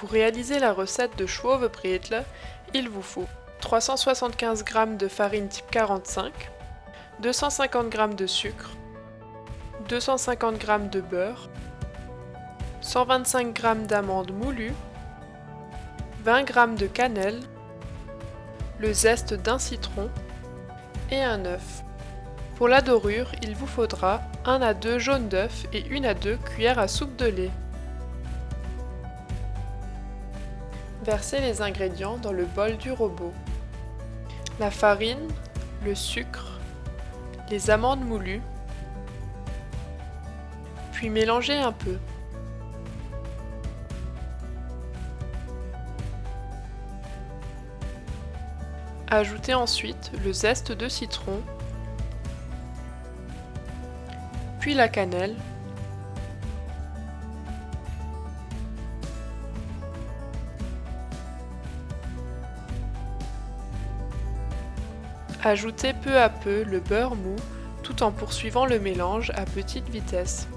Pour réaliser la recette de Schwove-Bretle, il vous faut 375 g de farine type 45, 250 g de sucre, 250 g de beurre, 125 g d'amandes moulues, 20 g de cannelle, le zeste d'un citron et un œuf. Pour la dorure, il vous faudra 1 à 2 jaunes d'œufs et 1 à 2 cuillères à soupe de lait. Versez les ingrédients dans le bol du robot. La farine, le sucre, les amandes moulues, puis mélangez un peu. Ajoutez ensuite le zeste de citron, puis la cannelle, ajoutez peu à peu le beurre mou tout en poursuivant le mélange à petite vitesse.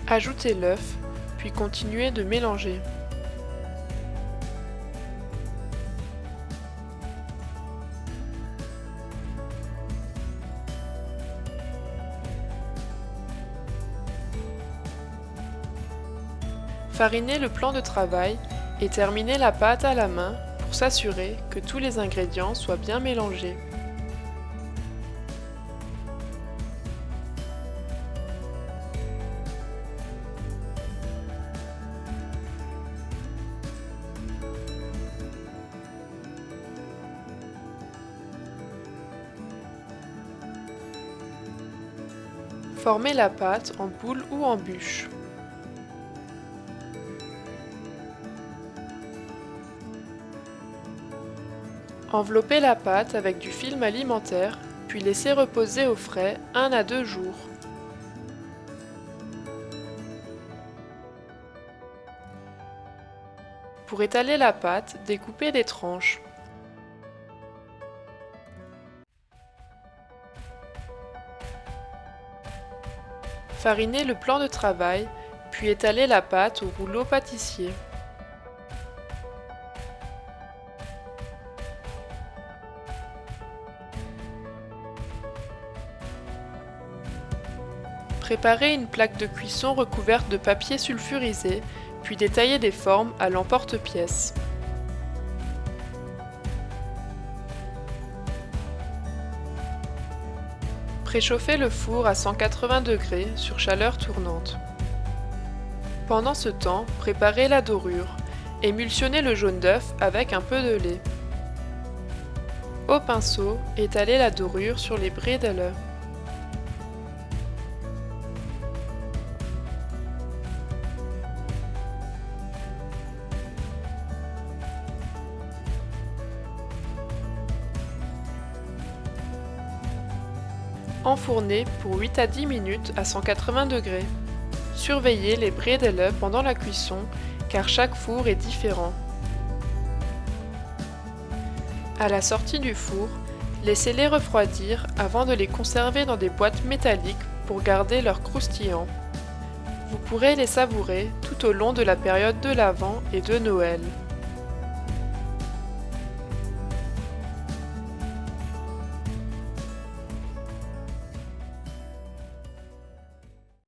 Ajoutez l'œuf, puis continuez de mélanger. Farinez le plan de travail et terminez la pâte à la main pour s'assurer que tous les ingrédients soient bien mélangés. Formez la pâte en boule ou en bûche. Enveloppez la pâte avec du film alimentaire, puis laissez reposer au frais 1 à 2 jours. Pour étaler la pâte, découpez des tranches. Farinez le plan de travail, puis étalez la pâte au rouleau pâtissier. Préparez une plaque de cuisson recouverte de papier sulfurisé, puis détaillez des formes à l'emporte-pièce. Préchauffez le four à 180 degrés sur chaleur tournante. Pendant ce temps, préparez la dorure. Émulsionnez le jaune d'œuf avec un peu de lait. Au pinceau, étalez la dorure sur les bredele. Enfournez pour 8 à 10 minutes à 180 degrés. Surveillez les bredele pendant la cuisson car chaque four est différent. À la sortie du four, laissez-les refroidir avant de les conserver dans des boîtes métalliques pour garder leur croustillant. Vous pourrez les savourer tout au long de la période de l'Avent et de Noël.